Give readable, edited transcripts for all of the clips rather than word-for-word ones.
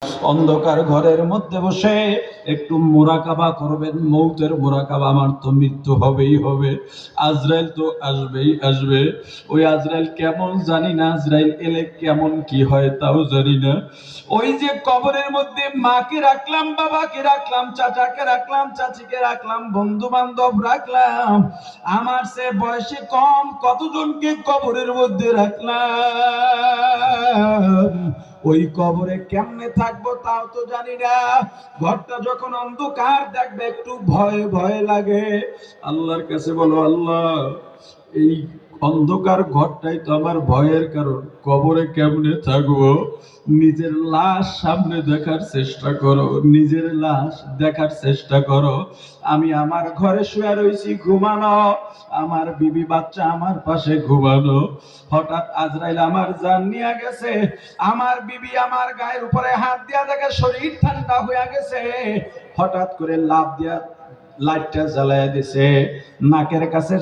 অন্ধকার ঘরের মধ্যে বসে একটু মুরাকাবা করবেন, মৌতের মুরাকাবা। আমার তো মৃত্যু হবেই হবে, আজরাইল তো আসবেই আসবে। ওই আজরাইল কেমন জানি না, আজরাইল এলে কেমন কি হয় তাও জানি না। ওই যে কবরের মধ্যে মাকে রাখলাম, বাবাকে রাখলাম, চাচাকে রাখলাম, চাচিকে রাখলাম, বন্ধু বান্ধব রাখলাম, আমার সে বয়সে কম কতজনকে কবরের মধ্যে রাখলাম। ওই কবরে কেমনে থাকবো তাও তো জানি না। ঘরটা যখন অন্ধকার দেখবে একটু ভয় ভয় লাগে। আল্লাহর কাছে বলো, আল্লাহ এই অন্ধকার ঘরটাই তো আমার ভয়ের কারণ, কবরে কেমনে থাকবো। নিজের লাশ সামনে দেখার চেষ্টা করো, নিজের লাশ দেখার চেষ্টা করো। আমি আমার ঘরে শুয়ে রয়েছি ঘুমানো, আমার বিবি বাচ্চা আমার পাশে ঘুমানো, হঠাৎ আজরাইল আমার জান নিয়ে গেছে। আমার বিবি আমার গায়ের উপরে হাত দিয়া দেখে শরীর ঠান্ডা হয়ে গেছে, হঠাৎ করে লাফ দিয়া লাইটটা জ্বালায় দিছে, নাকের কাছে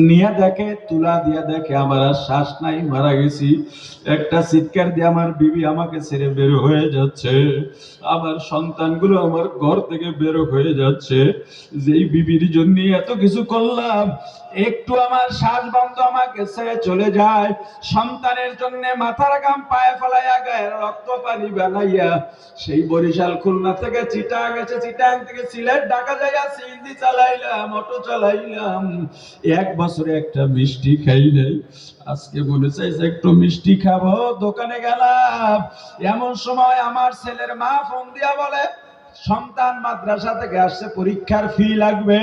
নিয়ে দেখে, তুলা দিয়া দেখে আমার আর শ্বাস নাই, মারা গেছি। একটা চিৎকার দিয়ে আমার বিবি আমাকে ছেড়ে বের হয়ে যাচ্ছে, আমার সন্তানগুলো আমার ঘর থেকে বের হয়ে যাচ্ছে। যেই বিবির জন্য এত কিছু করলাম, একটু আমার শ্বাস বন্ধ আমাকে ছেড়ে চলে যায়। সন্তানের জন্য মাথার ঘাম পায়ে ফেলাইয়া গায়ে রক্ত পানি বানাইয়া সেই বরিশাল খুলনা থেকে চিটাং গেছে, চিটাং থেকে সিলেট ঢাকা যাইয়া সিএনজি চালাইলাম, অটো চালাইলাম, 1 বছরে একটা মিষ্টি খাই নাই। আজকে মনে চাইছে একটু মিষ্টি খাবো, দোকানে গেলাম। এমন সময় আমার ছেলের মা ফোন দিয়া বলে, সন্তান মাদ্রাসা থেকে আসছে, পরীক্ষার ফি লাগবে।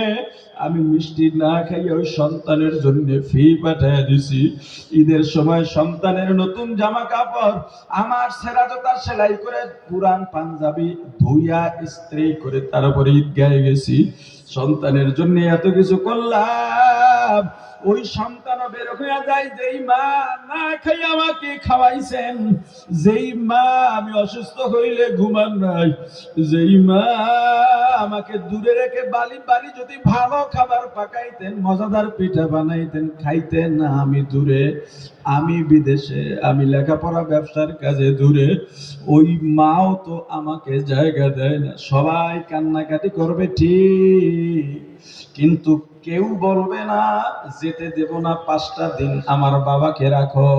আমি মিষ্টি না খাই ওই সন্তানের জন্য ফি পাঠিয়ে দিছি। ঈদের সময় সন্তানের নতুন জামা কাপড় আমার ছেঁড়া জোতা সেলাই করে পুরান পাঞ্জাবি ধুইয়া ইস্ত্রি করে তারপরে ঈদগাহে গেছি। সন্তানের জন্য এত কিছু করলাম, ওই সন্তানও বের হয়ে যায়। যেই মা না খাই আমাকে খাওয়াইছেন, যেই মা আমি অসুস্থ হইলে ঘুমান নাই, যেই মা আমাকে দূরে রেখে বালি বালি যদি ভালো খাবার পাকাইতেন, মজাদার পিঠা বানাইতেন, খাইতেন না, আমি দূরে, আমি বিদেশে, আমি লেখাপড়া ব্যবসার কাজে দূরে, ওই মাও তো আমাকে জায়গা দেয় না। সবাই কান্নাকাটি করবে ঠিক, কিন্তু কেউ বলবে না যেতে দেব না। 5টা দিন আমার বাবাকে রাখো,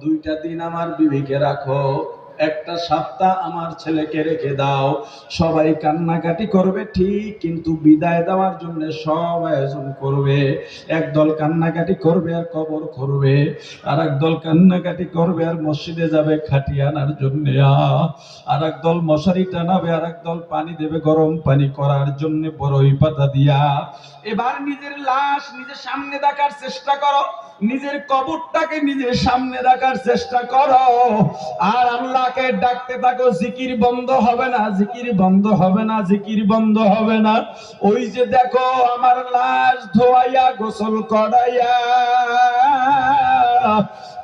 2টা দিন আমার বিবিকে রাখো, একটা সপ্তাহ আমার ছেলেকে রেখে দাও। সবাই কান্নাকাটি করবে ঠিক, কিন্তু বিদায় দেওয়ার জন্য সব আয়োজন করবে। একদল কান্নাকাটি করবে আর কবর করবে, আর একদল কান্নাকাটি করবে আর মসজিদে যাবে খাটিয়ে আনার জন্য, আর একদল মশারি টানাবে, আর একদল পানি দেবে গরম পানি করার জন্য বড়ই পাতা দিয়া। এবার নিজের লাশ নিজের সামনে দেখার চেষ্টা করো, নিজের কবরটাকে নিজের সামনে রাখার চেষ্টা করো, আর আল্লাহকে ডাকতে থাকো। জিকির বন্ধ হবে না, জিকির বন্ধ হবে না, জিকির বন্ধ হবে না। ওই যে দেখো আমার লাশ ধোয়াইয়া গোসল করাইয়া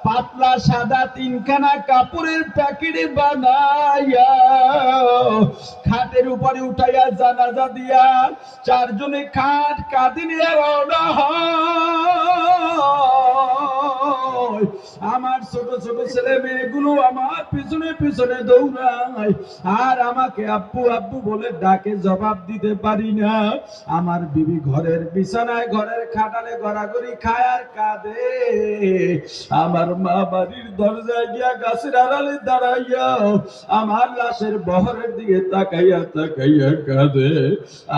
পাতলা সাদা 3খানা কাপড়ের প্যাকেট বানাইয়া খাটের উপরে উঠাইয়া জানাজা দিয়া 4 জনে খাট কাঁধে নিয়ে রওনা হয়। আমার ছোট ছোট ছেলে মেয়েগুলো আমার পিছনে পিছনে দৌড়ায়, আর আমাকে আব্বু আব্বু বলে ডাকে, জবাব দিতে পারি না। আমার বিবি ঘরের বিছানায় ঘরের খাটালে গড়াগড়ি খায় আর কাঁদে। আমার মা বাড়ির দরজায় গিয়া গাছের আড়ালে দাঁড়াইয়া আমার লাশের বহরের দিকে তাকাইয়া তাকাইয়া কাঁদে।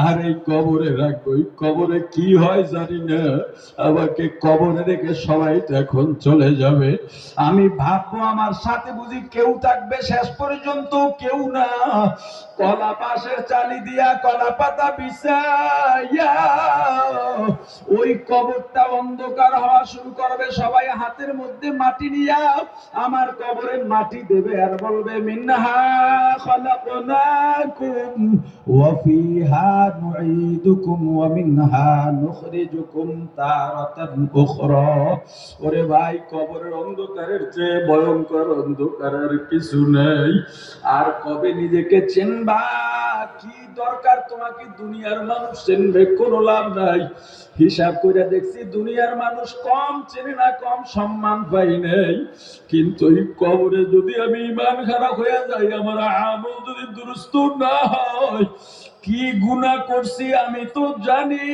আর এই কবরে রাখবো, এই কবরে কি হয় জানি না, আমাকে কবরে রেখে সবাই তো এখন চলে যাবে। আমি ভাববো আমার সাথে বুঝি কেউ থাকবে, শেষ পর্যন্ত কেউ না। কলা পাশের চালি দিয়া কলা পাতা বিছাইয়া ওই কবরটা অন্ধকার হওয়া শুরু করবে। সবাই হাতের মধ্যে মাটি নিয়া আমার কবরে মাটি দেবে আর বলবে, মিনহা খালাকনাকুম ওয়া ফিহা নুঈদুকুম ওয়া মিনহা নুখরিজুকুম তারাতান উখরা। ওরে ভাই, কবরের অন্ধকারের চেয়ে ভয়ঙ্কর অন্ধকার আর কিছু নেই। আর কবে নিজেকে চিনবা, কি দরকার তোমাকে দুনিয়ার মানুষ চিনবে, কোনো লাভ নাই। হিসাব করে দেখছি দুনিয়ার মানুষ কম চেনে না, কম সম্মান পাই নাই। কিন্তু এই কবরে যদি আমি ইমান খারাপ হয়ে যাই, আমার আমল যদি দুরুস্ত না হয়, কি গুনাহ করছি আমি তো জানি।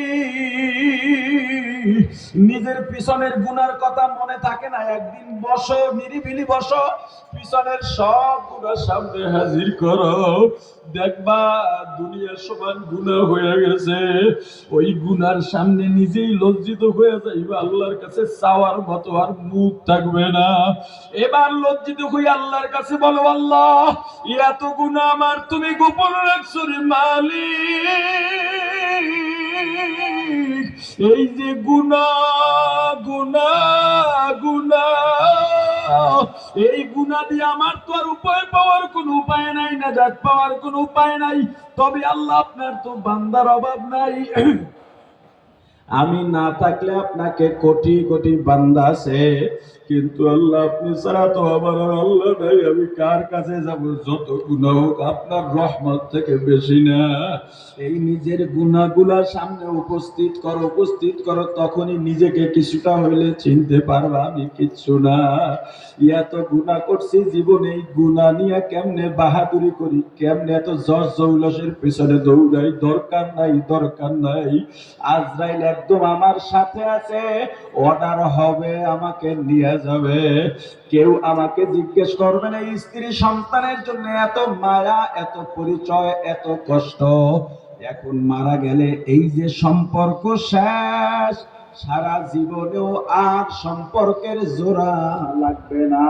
নিজের পিছনের গুনার কথা মনে থাকে না, একদিন বসো, নিরিবিলি বসো, পিছনের সব গুনাহ সামনে হাজির করো, দেখবা দুনিয়ার সমান গুনাহ হয়ে গেছে। ওই গুনার সামনে নিজেই লজ্জিত হয়ে যাইবা, আল্লাহর কাছে চাওয়ার মতো আর মুখ থাকবে না। এবার লজ্জিত হয়ে আল্লাহর কাছে বলো, আল্লাহ এত গুনাহ আমার তুমি গোপন রাখছো রে মালিক। এই যে গুনাহ গুনাহ গুনাহ, এই গুনাহ দিয়ে আমার তো আর উপায় পাওয়ার কোনো উপায় নাই, নাজাত পাওয়ার কোনো উপায় নাই। তবে আল্লাহ আপনার তো বান্দার অভাব নাই, আমি না থাকলে আপনাকে কোটি কোটি বান্দা আছে, কিন্তু আল্লাহ আপনি ছাড়া তো আমার আর আল্লাহ নাই, আমি কার কাছে যাব? যত গুনাহ হোক আপনার রহমত থেকে বেশি না। এই নিজের গুনাহগুলোর সামনে উপস্থিত করো, তখনই নিজেকে কিছুটা হইলে চিনতে পারবা আমি কিচ্ছু না। এত গুনাহ করছি জীবনে, এই গুনাহ নিয়ে কেমনে বাহাদুরি করি, কেমনে এত জজ জৌলসের পিছনে দৌড়াই, দরকার নাই। আজরাইল একদম আমার সাথে আছে, অর্ডার হবে আমাকে নিয়ে যাবে। কেউ আমাকে জিজ্ঞেস করবে না, স্ত্রী সন্তানের জন্য এত মায়া, এত পরিচয়, এত কষ্ট, এখন মারা গেলে এই যে সম্পর্ক শেষ, সারা জীবনেও আর সম্পর্কের জোড়া লাগবে না।